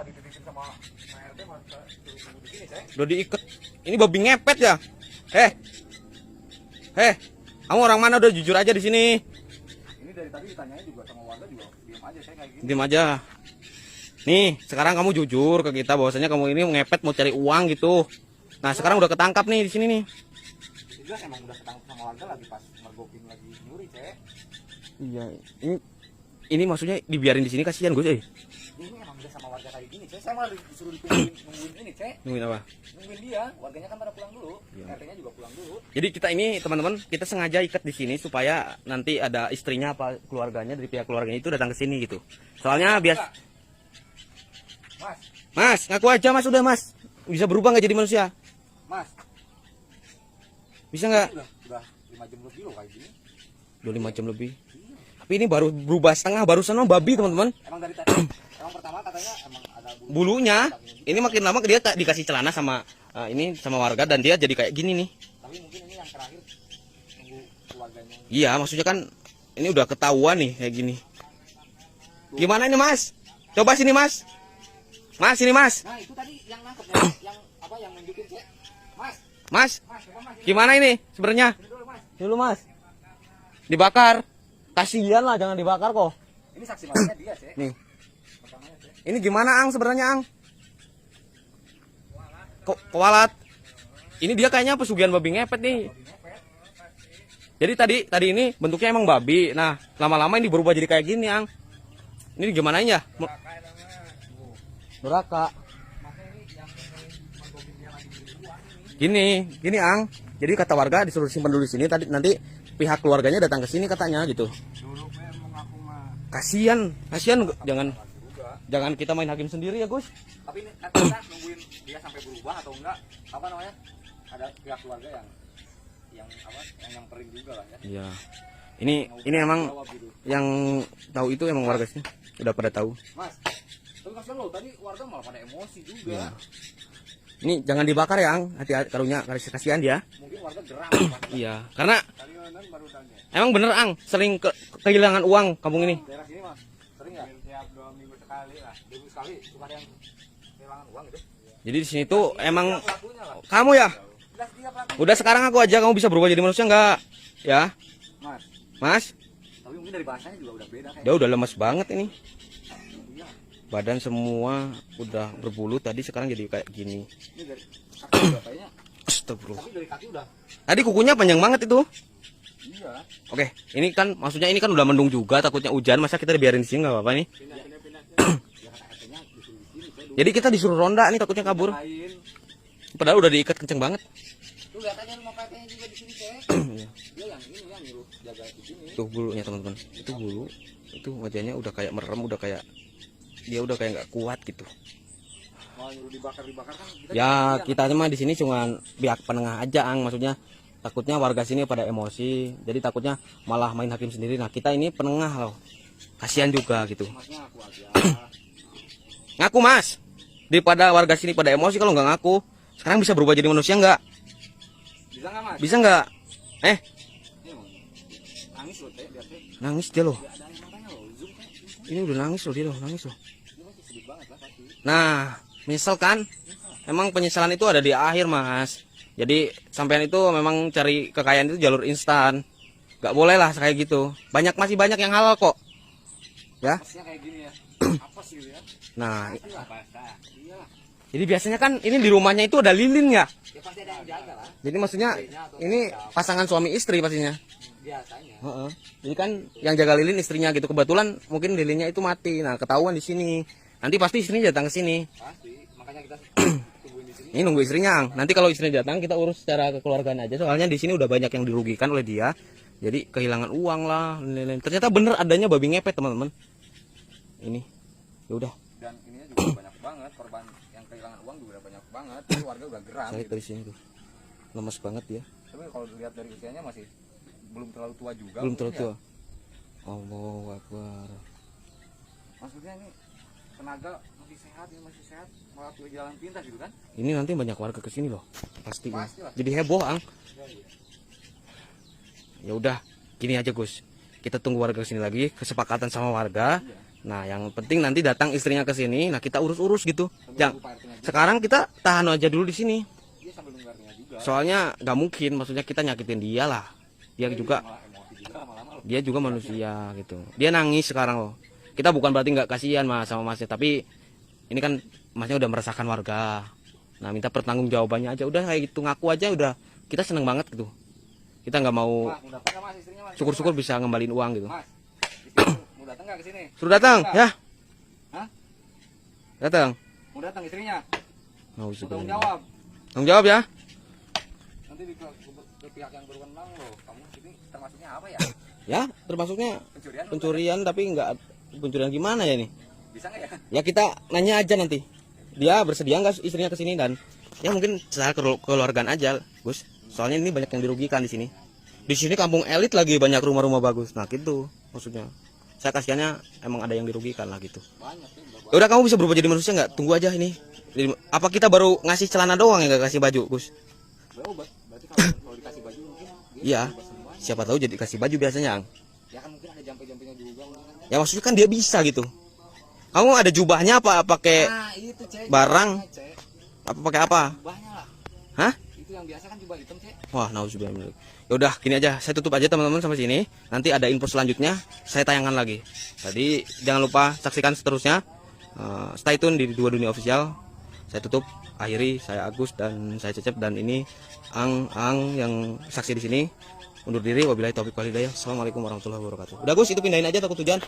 dititipin sama RT masa suruh di sini, Cek. Udah diikat. Ini babi ngepet ya? Kamu orang mana? Udah jujur aja di sini. Ini dari tadi ditanyanya juga sama warga juga diam aja, saya kayak gini. Diam aja. Nih, sekarang kamu jujur ke kita bahwasanya kamu ini ngepet mau cari uang gitu. Nah, sekarang udah ketangkap nih di sini nih. Jelas emang udah ketangkap sama warga lagi pas mergokin lagi nyuri, Cek. Iya, ini maksudnya dibiarin di sini kasihan gue, Ini emang udah sama warga kayak gini, Cek. Saya malah disuruh nungguin ini, Cek. Nungguin apa? Nungguin dia, warganya kan pada pulang dulu. Iya. RT-nya juga pulang dulu. Jadi kita ini teman-teman, kita sengaja ikat di sini supaya nanti ada istrinya apa keluarganya dari pihak keluarganya itu datang ke sini gitu. Soalnya Mas, ngaku aja Mas, udah Mas. Bisa berubah nggak jadi manusia? Mas, Bisa nggak? udah 5 jam lebih loh kayak gini. Udah 5 jam lebih. Tapi ini baru berubah setengah, baru sana babi teman-teman. Emang dari tadi, emang pertama katanya emang ada Bulunya, ini makin lama dia dikasih celana sama ini sama warga dan dia jadi kayak gini nih. Tapi mungkin ini yang terakhir nunggu keluarganya. Iya, maksudnya kan ini udah ketahuan nih kayak gini. Gimana ini Mas? Coba sini Mas. Mas, ini Mas. Nah, itu tadi yang nangkep yang apa yang nunjukin, Cek. Mas, Coba Mas. gimana ini sebenarnya? Ini dulu, Mas. Dulu Mas. Dibakar. Kasihan lah, jangan dibakar kok. Ini saksi matinya dia, Cek. Nih. Pertamanya, Cek. Ini gimana Ang sebenarnya Ang? Kualat. Ini dia kayaknya pesugihan babi ngepet nih. Jadi tadi ini bentuknya emang babi. Nah, lama-lama ini berubah jadi kayak gini Ang. Ini gimana ya? Neraka. Gini Ang. Jadi kata warga disuruh simpan dulu di sini. Tadi nanti pihak keluarganya datang ke sini katanya gitu. Dulu memang aku mah. Kasihan, jangan kita main hakim sendiri ya Gus. Tapi ini kan kita nungguin dia sampai berubah atau enggak? Apa namanya? Ada pihak keluarga yang apa? Yang nyamperin juga lah ya. Iya. Ini emang yang tahu itu emang warga sini. Udah pada tahu. Mas, tapi kasihan lo tadi warga malah pada emosi juga. Iya. Ini jangan dibakar ya, Ang. Hati-hati karunya, kasihan dia. Mungkin warga geram. Iya, karena Kalian baru tanya. emang bener Ang, sering kehilangan uang kampung ini. Daerah sini Mas, sering nggak? Tiap 2 minggu sekali lah. 2 minggu sekali suka ada yang kehilangan uang gitu. Jadi di sini tuh emang Pelakunya lah. kamu ya. Udah dia pelakunya. Udah sekarang aku aja kamu bisa berubah jadi manusia nggak? Ya, Mas, Mas. tapi mungkin dari bahasanya juga udah beda kayak. Dia udah lemas banget ini. Iya. Badan semua udah berbulu tadi sekarang jadi kayak gini. Ini dari kaki udah kayaknya. Astagfirullah. Tapi dari kaki udah. Tadi kukunya panjang banget itu. Iya. Oke, ini kan maksudnya ini kan udah mendung juga, takutnya hujan, masa kita biarin di sini nggak apa-apa nih. Pindah. Ya katanya disuruh di sini. Saya Jadi kita disuruh ronda nih takutnya kabur. lain. Padahal udah diikat kenceng banget. Tuh katanya rumah kakeknya juga di sini, Cek. Dia yang ini yang nyuruh jaga di sini. Tuh bulunya teman-teman. Itu bulu. Itu wajahnya udah kayak merem, udah kayak dia udah kayak nggak kuat gitu. Mau nyuruh dibakar kan kita Ya kita mah di sini cuma pihak penengah aja Ang, maksudnya takutnya warga sini pada emosi, jadi takutnya malah main hakim sendiri. Nah kita ini penengah loh, kasihan juga gitu. Masnya aku aja. Ngaku Mas, daripada warga sini pada emosi kalau nggak ngaku. Sekarang bisa berubah jadi manusia nggak? Bisa nggak Mas? Bisa nggak? Ini Bang. Nangis loh, Teh, lihat Teh. Nangis dia loh. Dia ada yang matanya loh, zoom Teh. Ini udah nangis loh dia loh, nangis loh. Dia pasti sedih banget lah pasti. Nah, menyesal kan? Emang penyesalan itu ada di akhir Mas. Jadi sampean itu memang cari kekayaan itu jalur instan. Gak boleh lah kayak gitu. Masih banyak yang halal kok. Ya. Pasnya kayak gini ya. Apa sih gitu ya? Nah, Pastilah basah. Iyalah. jadi biasanya kan ini di rumahnya itu ada lilin ya. Ya pasti ada yang jaga lah. Jadi maksudnya ini pasangan suami istri pastinya. Biasanya. Heeh. Jadi kan yang jaga lilin istrinya gitu. Kebetulan mungkin lilinnya itu mati. Nah, ketahuan di sini. Nanti pasti istrinya datang ke sini. Pasti. Makanya kita tungguin di sini. Ini nunggu istrinya, Ang. Nanti kalau istrinya datang kita urus secara kekeluargaan aja. Soalnya di sini udah banyak yang dirugikan oleh dia. Jadi kehilangan uang lah, lain-lain. Ternyata bener adanya babi ngepet, teman-teman. Ini. Ya udah, Dan ininya juga banyak banget korban yang kehilangan uang juga banyak banget. Jadi warga udah geram. saya Gitu. dari sini tuh. Lemes banget ya. Tapi kalau dilihat dari usianya masih belum terlalu tua juga. Belum mungkin terlalu tua. Allahu Akbar. Ya. Maksudnya ini tenaga masih sehat, ini masih sehat, malah jalan pintas gitu kan? Ini nanti banyak warga ke sini loh. Pastinya. Pastilah. Jadi heboh, Ang. Ya, iya. Ya udah, gini aja, Gus. Kita tunggu warga ke sini lagi, kesepakatan sama warga. Iya. Nah, yang penting nanti datang istrinya ke sini, nah kita urus-urus gitu. Sambil Yang nunggu Pak RT-nya juga. sekarang kita tahan aja dulu di sini. Iya, sambil nunggu RT-nya juga. Soalnya nggak mungkin, maksudnya kita nyakitin dia lah. Dia juga Malah emosi juga lama-lama loh. dia juga manusia gitu. Dia nangis sekarang loh. Kita bukan berarti nggak kasihan mas sama masnya, tapi ini kan masnya udah meresahkan warga. Nah, minta pertanggungjawabannya aja, udah kayak gitu, ngaku aja udah. Kita seneng banget gitu. Kita nggak mau, Mas, mau datang nggak mas istrinya mas? syukur-syukur bisa ngembaliin uang gitu. Mas, istrinya mau datang nggak ke sini? Suruh datang ya. Hah? Datang. Mau datang istrinya? Mau Mau tanggung jawab. Tanggung jawab ya. Nanti ke pihak yang berwenang loh. Kamu ini termasuknya apa ya? Ya, termasuknya Pencurian? pencurian tapi nggak pencurian gimana ya nih? Bisa nggak ya? Ya kita nanya aja nanti. Dia bersedia nggak istrinya ke sini, dan ya mungkin secara kekeluargaan aja, Gus. Soalnya ini banyak yang dirugikan di sini. Di sini kampung elit lagi banyak rumah-rumah bagus. Nah, gitu maksudnya. Saya kasihannya emang ada yang dirugikan lah gitu. Banyak sih. Ya udah, kamu bisa berubah jadi manusia nggak? Tunggu aja ini. Apa kita baru ngasih celana doang ya, nggak kasih baju, Gus? Berarti kalau dikasih baju mungkin dia Iya. berubah semua. Siapa tahu jadi kasih baju biasanya, Ang. Ya kan mungkin ada jampe-jampenya juga mungkin kan. Ya maksudnya kan dia bisa gitu. Kamu ada jubahnya apa pakai Nah, itu Cek. barang? Cek. apa pakai apa? Jubahnya lah. Hah? Itu yang biasa kan jubah hitam, Cek. Wah, nauzubillah. Ya udah, gini aja. Saya tutup aja teman-teman sampai sini. Nanti ada info selanjutnya saya tayangkan lagi. Tadi jangan lupa saksikan seterusnya. Stay tune di Dua Dunia Official. Saya tutup. Akhiri, saya Agus dan saya Cecep, dan ini Ang yang saksi di sini. Undur diri. Wabillahi taufiq wal hidayah. Assalamualaikum warahmatullahi wabarakatuh. Udah, Gus, itu pindahin aja takut hujan.